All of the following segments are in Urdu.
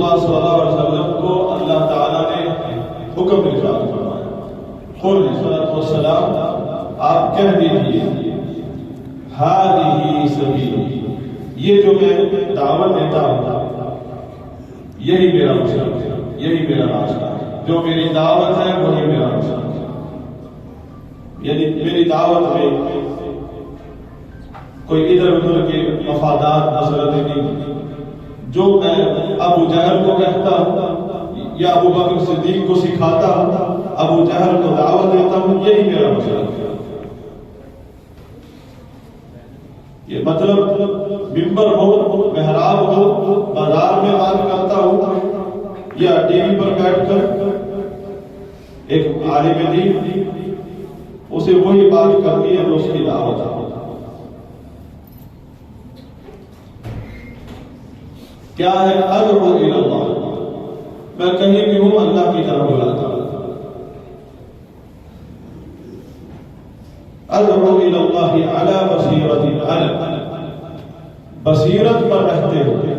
اللہ صلی اللہ علیہ وسلم کو اللہ تعالیٰ نے حکم ارشاد فرمایا، قل صلاۃ والسلام، آپ کہہ دیجیے ہذہ سبیلی، یہ جو میں دعوت دیتا ہوں یہی میرا مسلک ہے، یہی میرا راستہ ہے، جو میری دعوت ہے وہی میرا مسلک ہے۔ یعنی میری دعوت میں کوئی ادھر ادھر کے مفادات مسئلے نہیں، جو میں ابو جہل کو کہتا ہوں یا ابو بکر صدیق کو سکھاتا ہوں، ابو جہل کو دعوت دیتا ہوں، یہی میرا مسلک ہے۔ یہ مطلب ممبر ہو، محراب ہو، بازار میں بات کرتا ہوں یا ٹی وی پر بیٹھ کر ایک عالم دین اسے وہی بات کرنی ہے جو اس کی دعوت ہے۔ کیا ہے؟ ادعو الی اللہ، میں کہیں بھی ہوں اللہ کی طرف بلاتا ہوں۔ ادعو الی اللہ علی بصیرۃ، بصیرت پر رہتے ہوئے،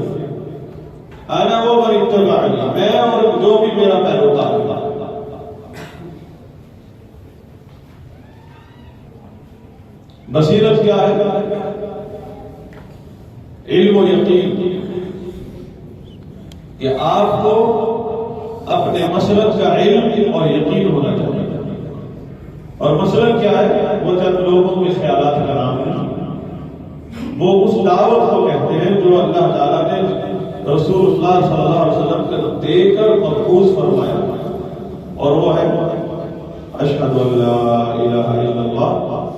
انا ومن اتبعنی، میں اور جو بھی میرا پیروکار ہے۔ بصیرت کیا ہے؟ علم و یقین، کہ آپ کو اپنے مسلک کا علم اور یقین ہونا چاہیے۔ اور مسلک کیا ہے؟ وہ چند لوگوں کے خیالات کا نام نہیں، وہ اس دعوت کو کہتے ہیں جو اللہ تعالیٰ نے رسول اللہ صلی اللہ علیہ وسلم کو دے کر مقبوض فرمایا، اور وہ ہے اشہد ان لا الہ الا اللہ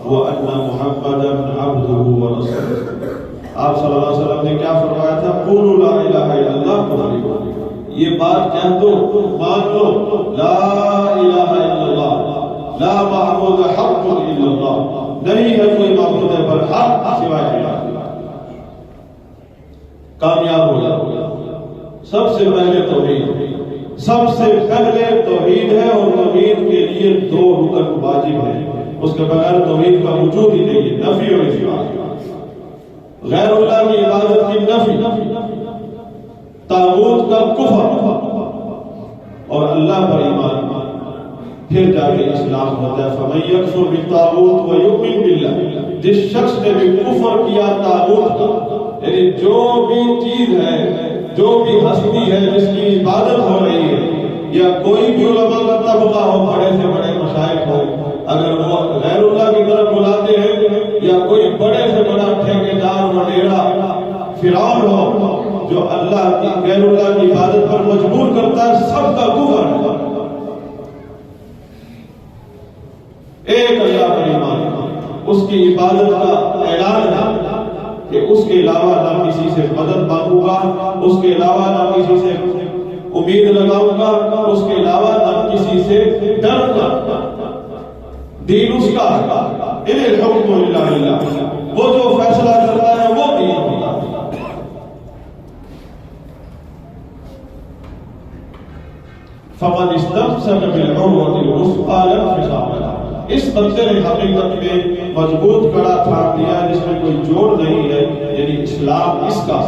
وان محمدا عبدہ ورسولہ۔ آپ صلی اللہ علیہ وسلم نے کیا فرمایا تھا؟ قولوا لا الہ الا اللہ تفلحوا، یہ بات کہہ دو، مان لو، لا الہ الا اللہ، لا معبود حق الا اللہ، نہیں ہے کوئی معبود برحق سوائے اللہ، کامیاب ہو جاؤ۔ سب سے پہلے توحید، سب سے پہلے توحید ہے، اور توحید کے لیے دو رکن واجب ہیں، اس کے بغیر توحید کا وجود ہی نہیں ہے، نفی اور اثبات۔ غیر اللہ کی عبادت کی نفی، طاغوت کا کفر، اور اللہ پر ایمان، پھر جا کے اسلام ہوتا ہے۔ فَمَن يَكْفُرْ بِالطَّاغُوتِ وَيُؤْمِنْ بِاللَّهِ، جس شخص نے بھی کفر کیا طاغوت کا، یعنی جو بھی چیز ہے، جو بھی ہستی ہے جس کی عبادت ہو رہی ہے، یا کوئی بھی علماء کا طبقہ ہو، بڑے سے بڑے مشائخ ہو، اگر وہ غیر اللہ کی طرف بلاتے ہیں، یا کوئی بڑے سے بڑا ٹھیکیدار وڈیرا فرعون ہو جو اللہ کی غیر اللہ کی عبادت پر مجبور کرتا ہے، سب کا کفر ہے۔ ایک اللہ پر ایمان، اس کی عبادت کا اعلان ہے کہ اس کے علاوہ نہ کسی سے مدد مانگوں گا، اس کے علاوہ نہ کسی سے امید لگاؤں گا، اس کے علاوہ نہ کسی سے ڈروں گا، دین اس کا ہے، ان الحکم الا للہ، وہ جو فیصلہ کرتا ہے وہ دین ہوتا ہے۔ فمن استمسک بالعروۃ الوثقی لا انفصام لها، اس بندے نے حقیقت میں مضبوط کڑا تھام دیا جس میں کوئی جوڑ نہیں ہے، یعنی اسلام اس کا۔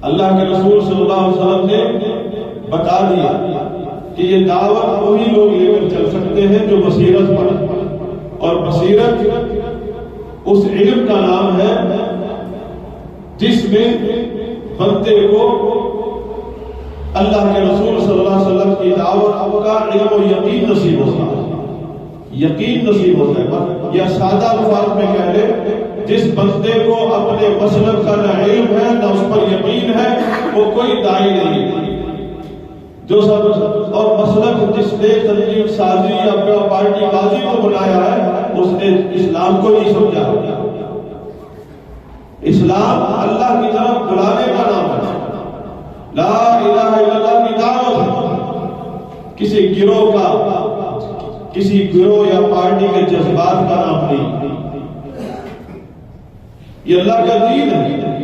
اللہ کے رسول صلی اللہ علیہ وسلم نے بتا دیا کہ یہ دعوت وہی لوگ لے کر چل سکتے ہیں جو بصیرت پر، اور بصیرت اس علم کا نام ہے جس میں بندے کو اللہ کے رسول صلی اللہ علیہ وسلم کی دعوت کا علم و یقین نصیب ہوتا ہے، یقین نصیب ہوتا ہے۔ یا سادہ الفاظ میں کہہ لیں، جس بندے کو اپنے مسلک کا نہ علم ہے نہ اس پر یقین ہے، وہ کوئی داعی نہیں ہے۔ جو سب اور مسلک جس نے تنظیم سازی یا پارٹی بازی کو بنایا ہے، اس نے اسلام کو نہیں سمجھا۔ اسلام اللہ کی طرف بلانے کا نام ہے، لا الہ الا اللہ کی دعوت ہے، کسی گروہ کا، کسی گروہ یا پارٹی کے جذبات کا نام نہیں۔ یہ اللہ کا دین ہے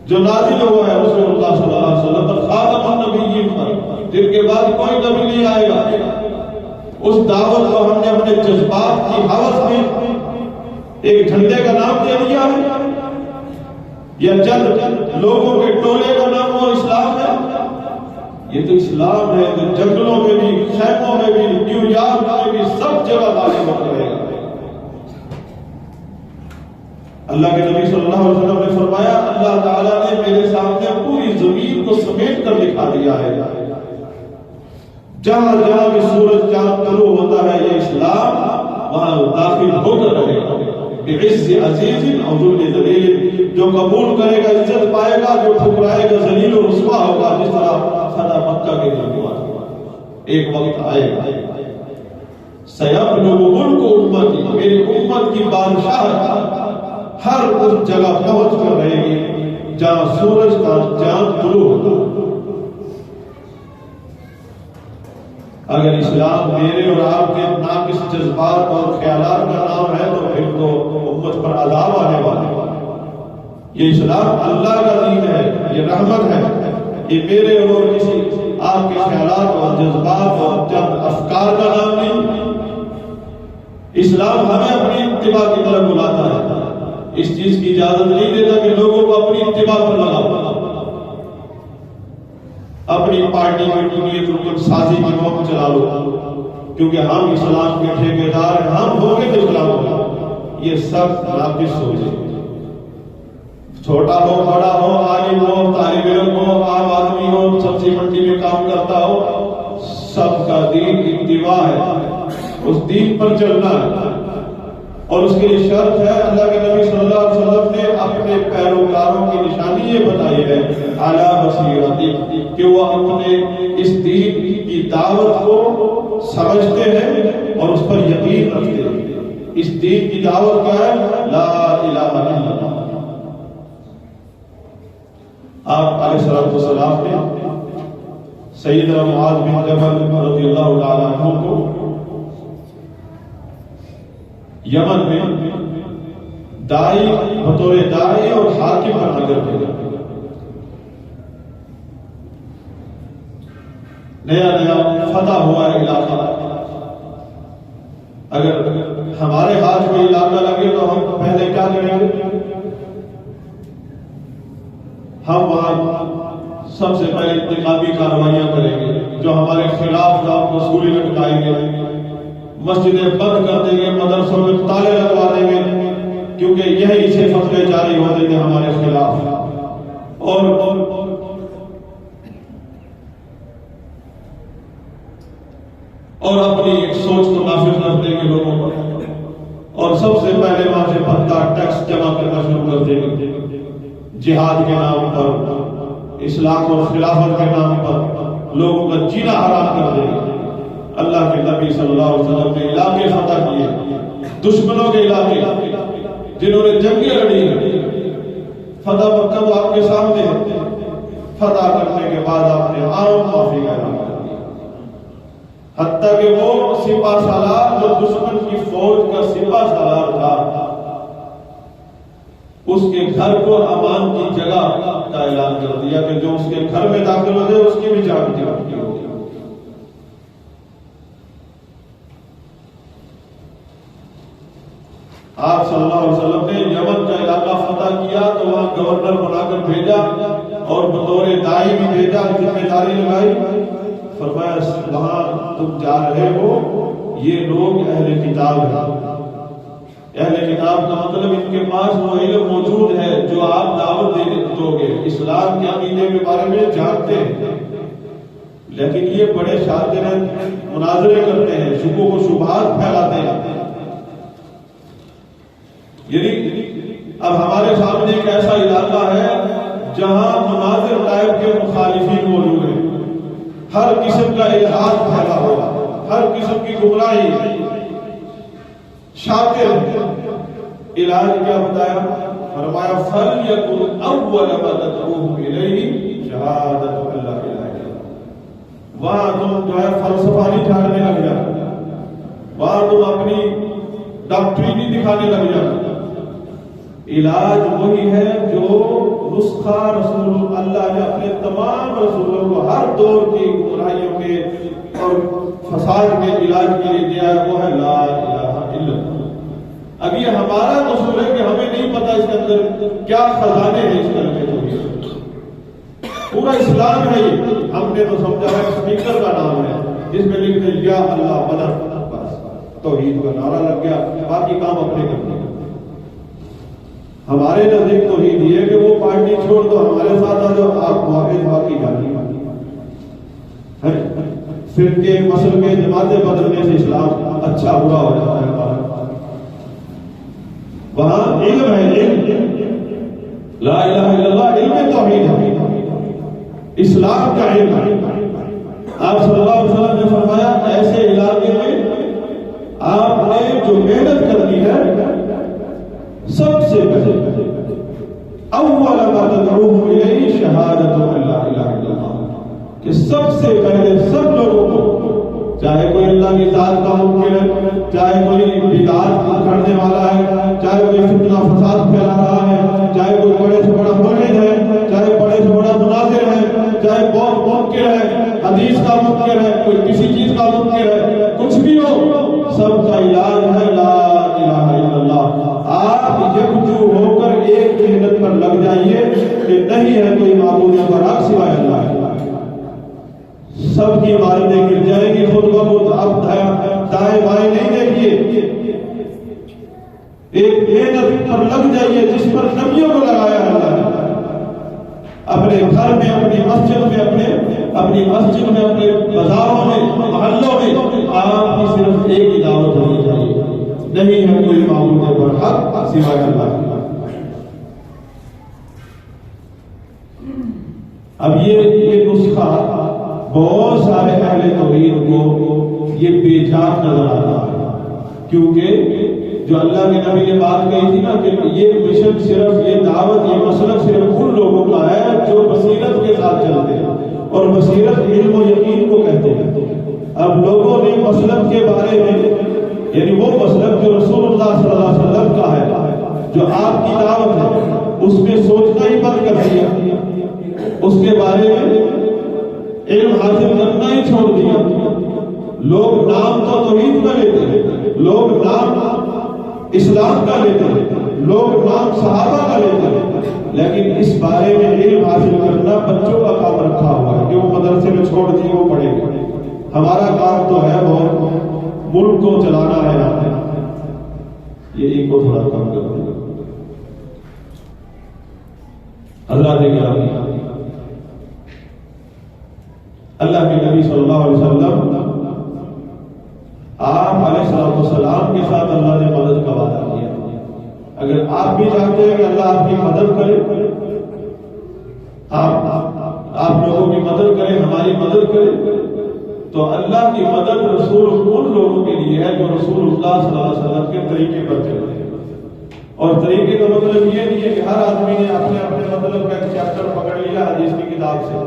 جو نازل ہوا ہے رسول اللہ صلی اللہ علیہ وسلم پر، خاتم النبیین پر، جن کے بعد کوئی نبی نہیں آئے گا۔ اس دعوت کو ہم نے اپنے جذبات کی ہوس میں ایک جھنڈے کا نام دے دیا ہے یا چند لوگوں کے ٹولے کا نام وہ اسلام ہے؟ یہ تو اسلام ہے جو جنگلوں میں بھی، خیموں میں بھی، نیو یارک میں بھی، سب جگہ غالب کرے گا۔ اللہ کے نبی صلی اللہ علیہ وسلم نے فرمایا اللہ تعالیٰ نے میرے سامنے پوری زمین کو سمیٹ کر دکھا دیا ہے، جہاں جہاں بھی سورج چاند طلوع ہوتا ہے یہ اسلام وہاں داخل ہو کر رہے گا۔ بعز عزیز او ذل ذلیل، جو قبول کرے گا عزت پائے گا، جو ٹھکرائے گا ذلیل و رسوا ہوگا، جس طرح فتح مکہ کے دن ہوا۔ ایک وقت آئے گا سیبلغ ملک امتی، میری امت کی بادشاہت ہر اس جگہ پہنچ کر رہے گی جہاں سورج کا چاند طلوع ہوتا۔ اگر اسلام میرے اور آپ کے ناقص جذبات اور خیالات کا نام ہے تو پھر تو امت پر عذاب آنے والا ہے۔ یہ اسلام اللہ کا دین ہے، یہ رحمت ہے، یہ میرے اور کسی آپ کے خیالات اور جذبات اور چند افکار کا نام نہیں۔ اسلام ہمیں اپنی اتباع کی طرف بلاتا ہے، اس چیز کی اجازت نہیں دیتا کہ لوگوں کو اپنی اتباع پر لگاؤ، اپنی پارٹی میں دنیت رکن سازی کی نوک چلا لو کیونکہ ہم اسلام کے ٹھیکیدار ہیں، ہم ہو گے تو اسلام ہوگا۔ یہ سب ناقص سوچ ہے۔ چھوٹا ہو بڑا ہو، عالم ہو طالب علم ہو، عام آدمی ہو، سبزی منڈی میں کام کرتا ہو، سب کا دین اتباع ہے، اس دین پر چلنا ہے۔ اور اس کے لیے شرط ہے، اللہ کے نبی صلی اللہ علیہ وسلم نے اپنے پیروکاروں کی نشانی یہ بتائی ہے اعلیٰ بصیرت، کہ وہ اپنے اس دین کی دعوت کو سمجھتے ہیں اور اس پر یقین رکھتے ہیں۔ اس دین کی دعوت کیا ہے؟ لا الہ الا اللہ۔ آپ علیہ السلام نے سیدنا معاذ بن جبل رضی اللہ تعالیٰ عنہ کو یمن میں دائی بطور دائی اور حاکم بنا کر بھیجا۔ نیا نیا فتح ہوا ہے علاقہ، اگر ہمارے ہاتھ میں علاقہ لگے تو ہم پہلے کیا کریں گے؟ ہم وہاں سب سے پہلے انتخابی کارروائیاں کریں گے، جو ہمارے خلاف تھا کو سولی لٹکائیں گے، مسجدیں بند کر دیں گے، مدرسوں میں تالے لگوا دیں گے، کیونکہ یہی سے فتوے جاری ہو دیں گے ہمارے خلاف، اور اپنی ایک سوچ کو نافذ کر دیں گے لوگوں پر، اور سب سے پہلے وہاں سے بھتہ ٹیکس جمع کرنا شروع کر دیں گے، جہاد کے نام پر، اسلام اور خلافت کے نام پر لوگوں کا جینا حرام کر دیں گے۔ اللہ کے نبی صلی اللہ علیہ وسلم نے علاقے فتح کیے، دشمنوں کے علاقے جنہوں نے جنگیں لڑی ہیں، فتح مکہ تو آپ کے سامنے ہے، فتح کرنے کے بعد آپ نے عام معافی کا اعلان کر دیا، حتیٰ کہ وہ سپہ سالار جو دشمن کی فوج کا سپہ سالار تھا، اس کے گھر کو امان کی جگہ کا اعلان کر دیا کہ جو اس کے گھر میں داخل ہو جائے اس کی بھی جان کی رکھنی ہوگی۔ آپ صلی اللہ علیہ وسلم نے یمن کا علاقہ فتح کیا تو وہاں گورنر بنا کر بھیجا اور بطور دائی بھی بھیجا، ذمہ داری لگائی، فرمایا وہاں تم جا رہے ہو، یہ لوگ اہل کتاب ہیں۔ اہل کتاب کا مطلب ان کے پاس وہ علم موجود ہے جو آپ دعوت دو گے، اسلام کے عقیدے کے بارے میں جانتے ہیں، لیکن یہ بڑے شاطر ہیں، مناظرے کرتے ہیں، شکوک و شبہات پھیلاتے ہیں۔ یعنی اب ہمارے سامنے ایک ایسا علاقہ ہے جہاں مناظر ٹائپ کے مخالفین موجود ہیں، ہر قسم کا الحاد پھیلا ہوا، ہر قسم کی گمراہی، شاطر۔ علاج کیا بتایا؟ فرمایا فَلْيَكُنْ أَوَّلَ مَا تَدْعُوهُمْ إِلَيْهِ شَهَادَةُ أَن لَا إِلَٰهَ إِلَّا اللَّهُ۔ وہاں تم جو ہے فلسفہ نہیں جھاڑنے لگ جانا، وہاں تم اپنی ڈاکٹرینی دکھانے لگ جانا۔ علاج وہی ہے جو نسخہ رسول اللہ نے اپنے تمام رسولوں کو ہر دور کی گمراہیوں کے اور فساد کے علاج کے لیے دیا ہے، وہ ہے لا الہ الا اللہ۔ اب یہ ہمارا قصور ہے کہ ہمیں نہیں پتا اس کے اندر کیا خزانے ہیں اس کلمے توحید۔ پورا اسلام ہے یہ، ہم نے تو سمجھا ہے اسپیکر کا نام ہے جس میں لکھتے یا اللہ مدد، بس توحید کا نعرہ لگ گیا، باقی کام اپنے کرنے۔ ہمارے نزدیک توحید یہ ہے کہ وہ پارٹی چھوڑ دو، ہمارے ساتھ آ جاؤ، آپ واقعی باقی جانی فرقے مسل کے جماعتیں بدلنے سے اسلام اچھا برا ہو جاتا ہے۔ وہاں علم ہے، علم لا الہ الا اللہ، علم توحید ہے، اسلام کا علم ہے۔ آپ صلی اللہ علیہ وسلم نے فرمایا ایسے علاقے میں آپ نے جو محنت کرنی ہے سب سے پہلے اول ما تدعوهم الیہ شہادۃ ان لا الہ الا اللہ، کہ سب سے پہلے سب لوگوں کو، چاہے کوئی اللہ کی ذات کا منکر ہے، چاہے کوئی بدعات کرنے والا ہے، چاہے کوئی فتنہ فساد پھیلا رہا ہے، چاہے کوئی بڑے سے بڑا ملحد ہے، چاہے بڑے سے بڑا مناظر ہے، چاہے بہت منکر ہے، حدیث کا منکر ہے، کوئی کسی چیز کا منکر ہے، کچھ بھی ہو، سب کا علاج ہے لا الہ الا اللہ۔ آپ یکجو ہو کر ایک محنت پر لگ جائیے کہ نہیں ہے کوئی معبود برحق سوائے اللہ۔ سب کی عبادتیں گر جائیں گی خود بخود، اب دائیں بائیں نہیں دیکھیے، ایک محنت پر لگ جائیے جس پر نبیوں کو لگایا ہے اللہ نے۔ اپنے گھر میں، اپنی مسجد میں، اپنی مسجد میں، اپنے بازاروں میں، محلوں میں آپ کی صرف ایک ہی دعوت ہونی چاہیے، نہیں ہے کوئی معبود برحق سوائے اللہ۔ اب یہ نسخہ بہت سارے اہل توحید کو یہ بے جان نظر آتا ہے، کیونکہ جو اللہ کے نبی نے بات کہی تھی نا کہ یہ مشن صرف، یہ دعوت، یہ مسلک صرف ان لوگوں کا ہے جو بصیرت کے ساتھ چلتے ہیں، اور بصیرت علم و یقین کو کہتے ہیں۔ اب لوگوں نے مسلک کے بارے میں، یعنی وہ مسلک جو رسول اللہ صلی اللہ علیہ وسلم کا ہے، جو آپ کی دعوت ہے، اس میں سوچنا ہی بند کر دیا، اس کے بارے میں علم حاصل کرنا ہی چھوڑ دیا۔ لوگ نام تو توحید کا لیتے ہیں، لوگ نام اسلام کا لیتے ہیں، لوگ نام صحابہ کا لیتے ہیں، لیکن اس بارے میں علم حاصل کرنا بچوں کا کام رکھا ہوا ہے کہ وہ مدرسے میں چھوڑ دیے وہ پڑھیں گے۔ ہمارا کام تو ہے بہت، ملک کو چلانا ہے، یہ کو تھوڑا کم کر دیں۔ حضرات گرامی، اللہ کے نبی صلی اللہ علیہ وسلم، آپ علیہ السلام کے ساتھ اللہ نے مدد کا وعدہ کیا۔ اگر آپ بھی چاہتے ہیں کہ اللہ آپ کی مدد کرے، آپ لوگوں کی مدد کرے، ہماری مدد کرے، تو اللہ کی مدد رسول ان لوگوں کے لیے ہے جو رسول اللہ صلی اللہ علیہ وسلم کے طریقے پر چلتے ہیں۔ اور طریقے کا مطلب یہ نہیں ہے کہ ہر آدمی نے اپنے اپنے مطلب کا ایک چیپٹر پکڑ لیا حدیث کی کتاب سے،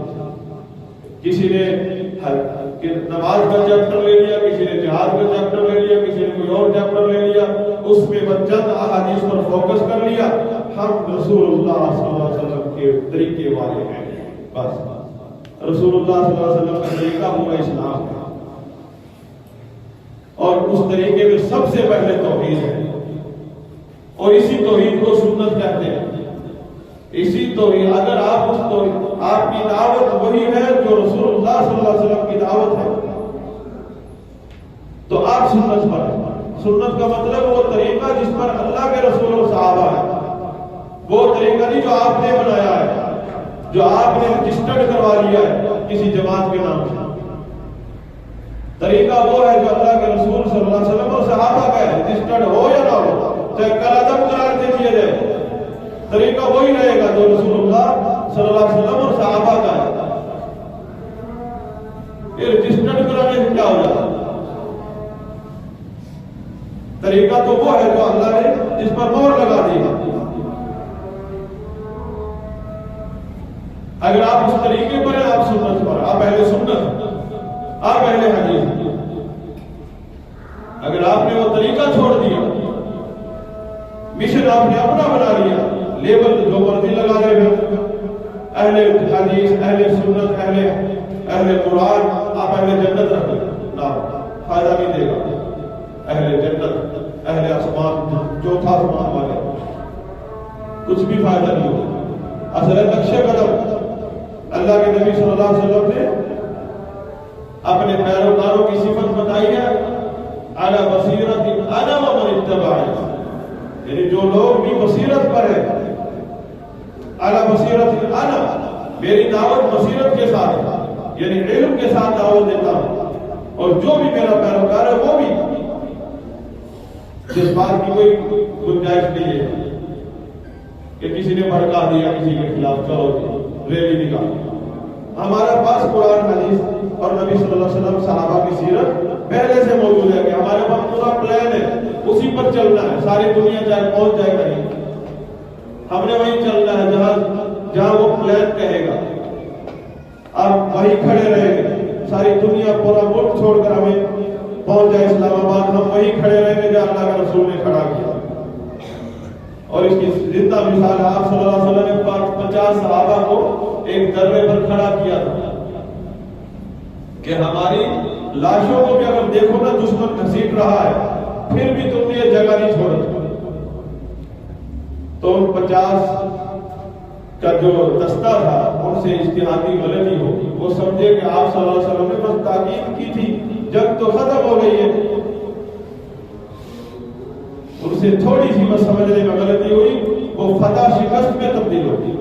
کسی نے نماز کا چیپٹر لے لیا، کسی نے جہاد کا چیپٹر لے لیا، کسی نے کوئی اور چیپٹر لے لیا، اس میں چند احادیث پر فوکس کر لیا۔ ہم رسول اللہ صلی اللہ علیہ وسلم کے طریقے والے ہیں، بس رسول اللہ صلی اللہ علیہ وسلم کا طریقہ پورا اسلام ہے، اور اس طریقے میں سب سے پہلے توحید ہے، اور اسی توحید کو سنت کہتے ہیں۔ اسی توحید، اگر آپ کی دعوت وہی ہے جو رسول اللہ صلی اللہ علیہ وسلم کی دعوت ہے تو آپ سنت پر ہیں۔ سنت کا مطلب وہ طریقہ جس پر اللہ کے رسول اور صحابہ ہے، وہ طریقہ نہیں جو آپ نے بنایا ہے، جو آپ نے رجسٹرڈ کروا لیا ہے کسی جماعت کے نام سے۔ طریقہ وہ ہے جو اللہ کے رسول صلی اللہ علیہ وسلم اور صحابہ کا ہے، رجسٹرڈ ہو یا نہ ہو، چاہے کالعدم قرار دے دیا جائے، طریقہ وہی رہے گا جو رسول اللہ صلی اللہ علیہ وسلم اور صحابہ کا ہے۔ یہ رجسٹرڈ کرانے سے کیا ہو جاتا ہے؟ طریقہ تو وہ ہے جو اللہ نے جس پر مہر لگا دی ہے۔ اگر آپ اس طریقے پر ہیں، آپ سنت پر، آپ اہل سنت، آپ اہل حدیث۔ اگر آپ نے وہ طریقہ چھوڑ دیا، مشن آپ نے اپنا بنا لیا، لیبل جو مرضی لگا رہے ہیں، اہل حدیث، اہل سنت، اہل قرآن، آپ اہل جنت رکھ لیں، نہ فائدہ نہیں دے گا۔ اہل جنت، اہل آسمان، جو آسمان والے، کچھ بھی فائدہ نہیں ہوگا۔ اصل نقش قدم اللہ کے نبی صلی اللہ علیہ وسلم نے اپنے پیروکاروں کی صفت بتائی ہے، علی بصیرۃ انا ومن اتبعنی، یعنی جو لوگ بھی بصیرت پر ہے، علی بصیرۃ انا، میری دعوت بصیرت کے ساتھ ہے، یعنی علم کے ساتھ دعوت دیتا ہوں، اور جو بھی میرا پیروکار ہے وہ بھی، جس بات کی کوئی گنجائش نہیں ہے کہ کسی نے بھڑکا دیا کسی کے خلاف، چلو ریلی نکال۔ ہمارا پاس قرآن حدیث اور نبی صلی اللہ علیہ وسلم صحابہ کی سیرت پہلے سے موجود ہے کہ ہمارے پاس پورا پلان ہے، اسی پر چلنا ہے، ساری دنیا چاہے پہنچ جائے کہیں، ہم نے وہیں چلنا ہے جہاں وہ پلان کہے گا، آپ وہیں کھڑے رہیں گے، ساری دنیا پورا ملک چھوڑ کر ہمیں پہنچ جائے اسلام آباد، ہم وہیں کھڑے رہیں گے جہاں اللہ کے رسول نے کھڑا کیا۔ اور اس کی زندہ مثال ہے، آپ صلی اللہ علیہ وسلم نے 50 صحابہ کو ایک درے پر کھڑا کیا تھا کہ ہماری لاشوں کو بھی اگر دیکھو نا دشمن گھسیٹ رہا ہے، پھر بھی تم نے یہ جگہ نہیں چھوڑی۔ تو ان 50 کا جو دستہ تھا ان سے اجتہادی غلطی ہوگی، وہ سمجھے کہ آپ صلی اللہ علیہ وسلم نے بس تاکید کی تھی، جنگ تو ختم ہو گئی ہے، ان سے تھوڑی سی بس سمجھنے میں غلطی ہوئی، وہ فتح شکست میں تبدیل ہوگی۔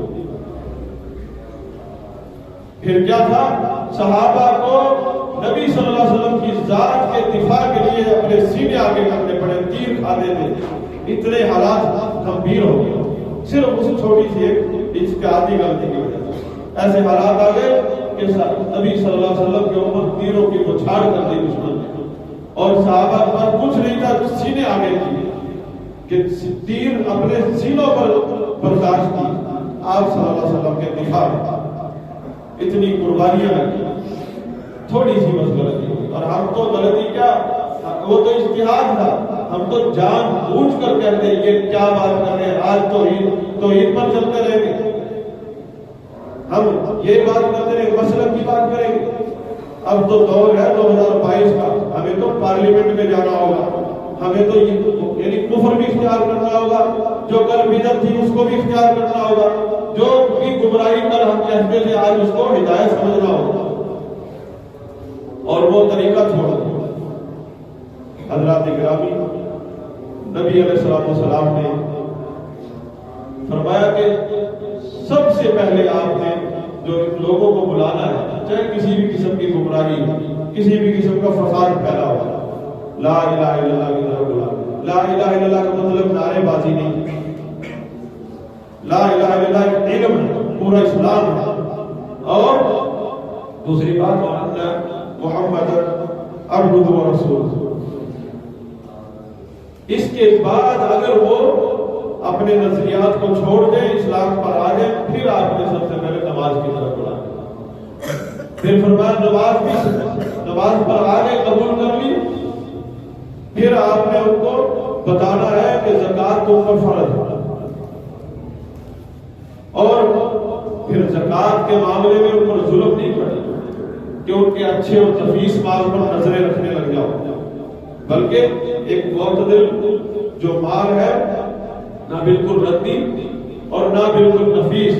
پھر کیا تھا، صحابہ کو نبی صلی اللہ علیہ وسلم کی ذات کے دفاع کے لیے اپنے سینے آگے کرنے پڑے، تیر کھاتے تھے، اتنے حالات گمبھیر ہو گئے صرف اس چھوٹی سی ایک اجتہادی غلطی کی وجہ سے۔ ایسے حالات آ گئے کہ نبی صلی اللہ علیہ وسلم کے اوپر تیروں کی بچھاڑ کر دی دشمن نے، اور صحابہ پر کچھ نہیں تھا، سینے آگے کیے کہ تیر اپنے سینوں پر برداشت کی آپ صلی اللہ علیہ وسلم کے دفاع میں، اتنی قربانیاں ہیں، تھوڑی سی بس غلطی ہوئی، اور ہم تو غلطی کیا، وہ تو اجتہاد تھا، ہم تو جان بوجھ کر کہتے ہیں یہ کیا بات کر رہے ہیں، آج تو عید پر چلتے رہیں گے، ہم یہ بات کرتے رہے، مسلک کی بات کریں گے۔ اب تو دور ہے 2022 کا، ہمیں تو پارلیمنٹ میں جانا ہوگا، ہمیں تو یعنی کفر بھی اختیار کرنا ہوگا، جو کل بدعت تھی اس کو بھی اختیار کرنا ہوگا، جو بھی گمراہی کر ہم کہتے تھے آج اس کو ہدایت سمجھنا ہوگا، اور وہ طریقہ چھوڑ دیا۔ حضرات گرامی، نبی علیہ السلام نے فرمایا کہ سب سے پہلے آپ نے جو لوگوں کو بلانا ہے، چاہے کسی بھی قسم کی گمراہی، کسی بھی قسم کا فساد پھیلا ہوا، لا الہ الا اللہ کی طرف بلانا۔ لا الہ الا اللہ کا مطلب نعرے بازی نہیں، لا الہ الا اللہ ایک علم ہے، پورا اسلام ہے، اور دوسری بات محمد عبدہ و رسولہ۔ اس کے بعد اگر وہ اپنے نظریات کو چھوڑ دیں، اسلام پر آ جائیں، پھر آپ نے سب سے پہلے نماز کی طرف بلانا۔ پھر فرمایا نماز پر آگے قبول کر لی، پھر آپ نے ان کو بتانا ہے کہ زکوٰۃ تو اوپر فرض ہے، اور پھر زکوٰۃ کے معاملے میں ان پر ظلم نہیں کرنا کہ ان کے اچھے اور نفیس مال پر نظریں رکھنے لگ جاؤ، بلکہ ایک معتدل جو مال ہے، نہ بالکل ردی اور نہ بالکل نفیس،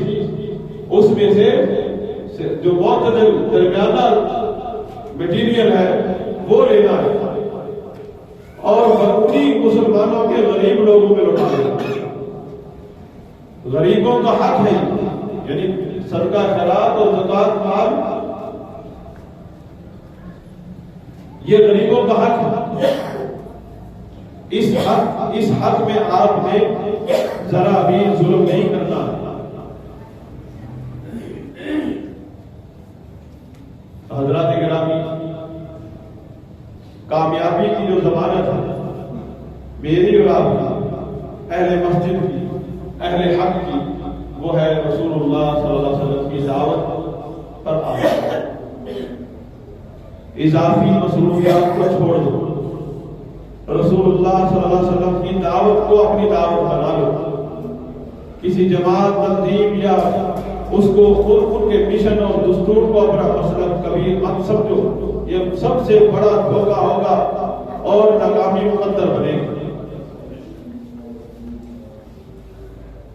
اس میں سے جو معتدل درمیانہ مٹیریل ہے وہ لینا ہے، اور انہی مسلمانوں کے غریب لوگوں میں لوٹا دینا۔ غریبوں کا حق ہے، یعنی صدقہ خیرات اور زکوٰۃ مال یہ غریبوں کا حق ہے۔ اس حق میں آپ نے ذرا بھی ظلم نہیں کرنا۔ حضرات گرامی، کامیابی کی جو ضمانت ہے میری اور آپ کی، اہل مسجد کی، اہل حق کی، وہ ہے رسول اللہ صلی اللہ علیہ وسلم کی دعوت پر آنا۔ اضافی مصروفیات کو چھوڑ دو، رسول اللہ صلی اللہ علیہ وسلم کی دعوت کو اپنی دعوت بنا لو۔ کسی جماعت، تنظیم یا اس کو ان کے مشن اور دستور کو اپنا مسلک کبھی مت سمجھو، یہ سب سے بڑا دھوکہ ہوگا اور ناکامی مقدر بنے گی۔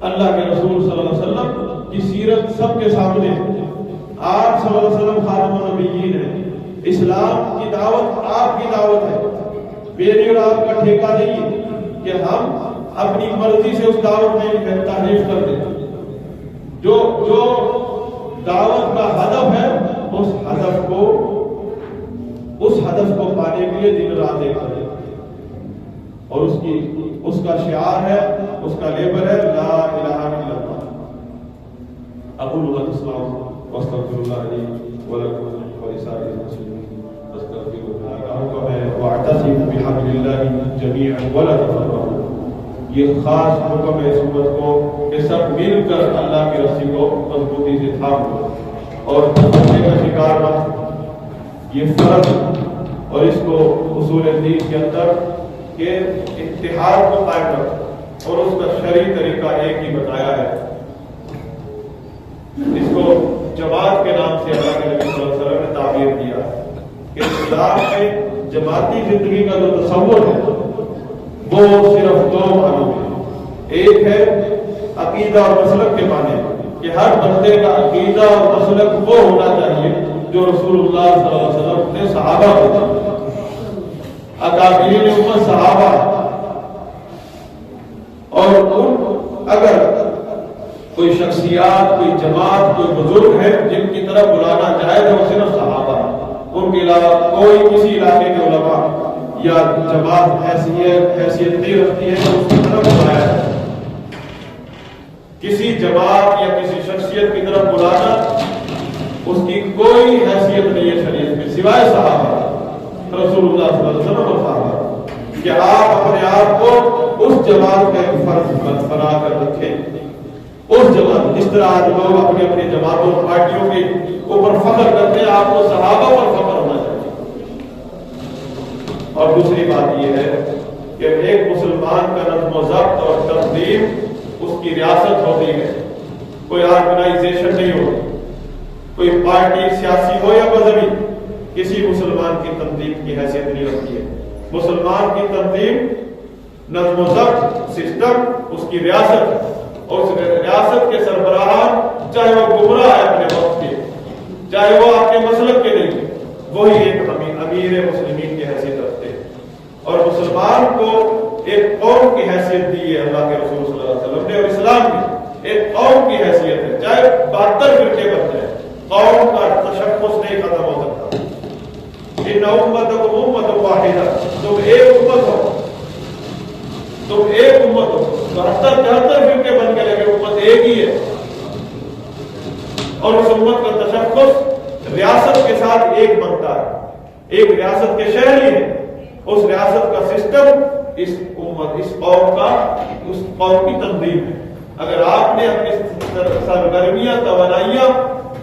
اللہ کے رسول صلی اللہ علیہ وسلم کی سیرت سب کے سامنے ہے۔ آپ صلی اللہ علیہ وسلم خاتم النبیین ہیں، اسلام کی دعوت آپ کی دعوت ہے، میری اور آپ کا ٹھیکہ نہیں ہے کہ ہم اپنی مرضی سے اس دعوت میں تحریف کر دیں۔ جو دعوت کا ہدف ہے اس ہدف کو پانے کے لیے دن رات ایک کریں، اور اس کا شعار ہے، اس کا لیبل ہے لا الہ الا اللہ۔ اقول قولی هذا واستغفر اللہ لی ولکم ولسائر المسلمین فاستغفروہ واعتصموا بحبل اللہ جميعا ولا تفرقوا۔ یہ خاص حکم ہے اس امت کو کہ سب مل کر اللہ کی رسی کو مضبوطی سے تھام لو اور تفرقے کا شکار مت۔ یہ فرض اور اس کو اصول دین کے اندر کہ اتحاد کو قائم رکھو، اور اس کا شرعی طریقہ ایک ہی بتایا ہے۔ اس کو جماعت کے نام سے اللہ کے نبی صلی اللہ علیہ وسلم نے تعبیر دیا کہ اسلام میں جماعتی زندگی کا جو تصور ہے وہ صرف دو معنوں میں، ایک ہے عقیدہ اور مسلک کے معنی کہ ہر بندے کا عقیدہ اور مسلک وہ ہونا چاہیے جو رسول اللہ صلی اللہ علیہ وسلم نے صحابہ کو، اکابرین امت صحابہ، اور اگر کوئی شخصیات، کوئی جماعت، کوئی بزرگ ہے جن کی طرف بلانا جائز ہے وہ صرف صحابہ، ان کے علاوہ کوئی کسی علاقے کے علماء یا جماعت حیثیت نہیں رکھتی ہے تو اس کی طرف بلایا ہے۔ کسی جماعت یا کسی شخصیت کی طرف بلانا اس کی کوئی حیثیت نہیں ہے شریعت میں سوائے صحابہ، رسول اللہ صلی اللہ علیہ وسلم اور صحابہ، کہ آپ اپنے آپ کو اس جماعت کا ایک فرد بنا کر رکھیں۔ اس جماعت، جس طرح آج لوگ اپنی اپنی جماعتوں اور پارٹیوں کے اوپر فخر کرتے ہیں، آپ کو صحابہ پر فخر ہونا چاہیے۔ اور دوسری بات یہ ہے کہ ایک مسلمان کا نظم و ضبط اور تنظیم اس کی ریاست ہوتی ہے، کوئی آرگنائزیشن نہیں ہوتی، کوئی پارٹی سیاسی ہو یا مذہبی، کسی مسلمان کی تنظیم کی حیثیت نہیں رکھتی ہے۔ مسلمان کی تنظیم، نظم و ضبط، سسٹم اس کی ریاست ہے، اور اس ریاست کے سربراہان چاہے وہ گمراہ ہے اپنے وقت کے، چاہے وہ آپ کے مسلک کے نہیں، وہی ایک امیر مسلمین کی حیثیت رکھتے ہیں۔ اور مسلمان کو ایک قوم کی حیثیت دی ہے اللہ کے رسول صلی اللہ علیہ وسلم نے، اور اسلام میں ایک قوم کی حیثیت ہے، چاہے 72 فرقے بنتے ہیں، قوم کا تشخص نہیں ختم ہو سکتا۔ ان امتکم امۃ واحدہ، تم ایک امت ہو، تم ایک امت ہو، 72-73 فرقے بن کے لگے، امت ایک ہی ہے، اور اس امت کا تشخص ریاست کے ساتھ ایک بنتا ہے، ایک ریاست کے شہری ہیں، اس ریاست کا سسٹم اس امت، اس قوم کی تنظیم ہے۔ اگر آپ نے اپنی سرگرمیاں، توانائیاں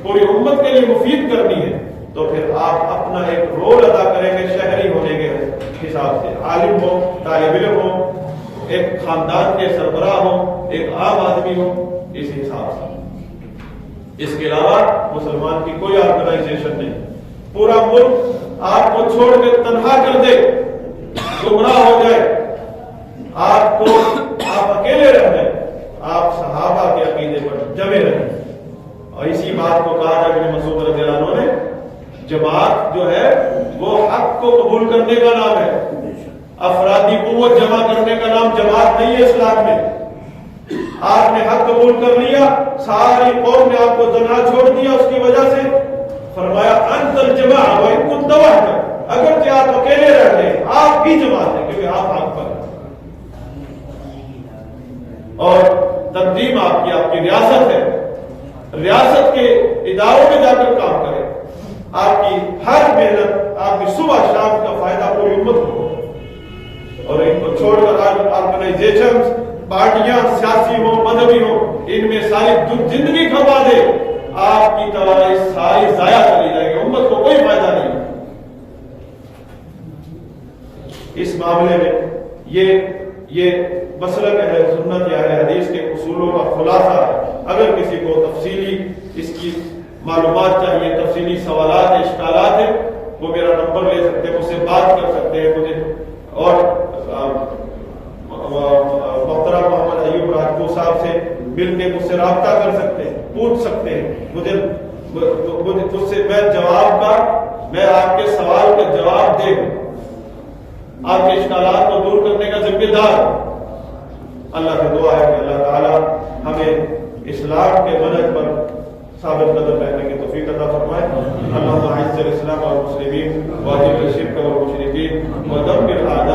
پوری امت کے لیے مفید کرنی ہے تو پھر آپ اپنا ایک رول ادا کریں گے شہری ہونے کے حساب سے، عالم ہو، طالب علم ہو، ایک خاندان کے سربراہ ہو، ایک عام آدمی ہو، اس حساب سے۔ اس کے علاوہ مسلمان کی کوئی آرگنائزیشن نہیں، پورا ملک آپ کو چھوڑ کے تنہا کر دے، گمراہ ہو جائے، آپ اکیلے رہ جائیں، آپ صحابہ کے عقیدے پر جمے رہیں۔ اور اسی بات کو کہا تھا ابن مسعود رضی اللہ عنہ نے، جماعت جو ہے وہ حق کو قبول کرنے کا نام ہے، افرادی قوت جمع کرنے کا نام جماعت نہیں ہے اسلام میں۔ آپ نے حق قبول کر لیا، ساری قوم نے آپ کو تنہا چھوڑ دیا، اس کی وجہ سے فرمایا انت الجماع وان كنت وحدك، اگرچہ آپ اکیلے رہتے ہیں آپ بھی جماعت ہیں، کیونکہ آپ حق پر ہیں، اور تنظیم آپ کی ریاست ہے، ریاست کے اداروں میں جا کر کام کریں، آپ کی ہر محنت، آپ کی صبح شام کا فائدہ پوری امت کو ہو، اور ان کو چھوڑ کر آرگنائزیشن، پارٹیاں سیاسی ہوں، مذہبی ہوں، ان میں ساری زندگی کھپا دے، آپ کی توانائی ساری ضائع چلی جائے گی، امت کو کوئی فائدہ نہیں۔ اس معاملے میں یہ مسلک اہل سنت یا اہل حدیث کے اصولوں کا خلاصہ ہے۔ اگر کسی کو تفصیلی اس کی معلومات چاہیے، تفصیلی سوالات، اشکالات ہیں، وہ میرا نمبر لے سکتے ہیں، مجھ سے بات کر سکتے ہیں، مجھے اور محترم محمد ایوب راجپوت صاحب سے مل کے مجھ سے رابطہ کر سکتے ہیں، پوچھ سکتے ہیں، مجھ سے میں آپ کے سوال کا جواب دے گا، آپ کے اشکالات کو دور کرنے کا ذمہ دار۔ اللہ سے دعا ہے کہ اللہ تعالی ہمیں اسلام کے منہج پر ثابت قدم رہنے کی توفیق عطا فرمائے۔ اللہم اعز الاسلام والمسلمین واذل الشرک والمشرکین ودمر اعداء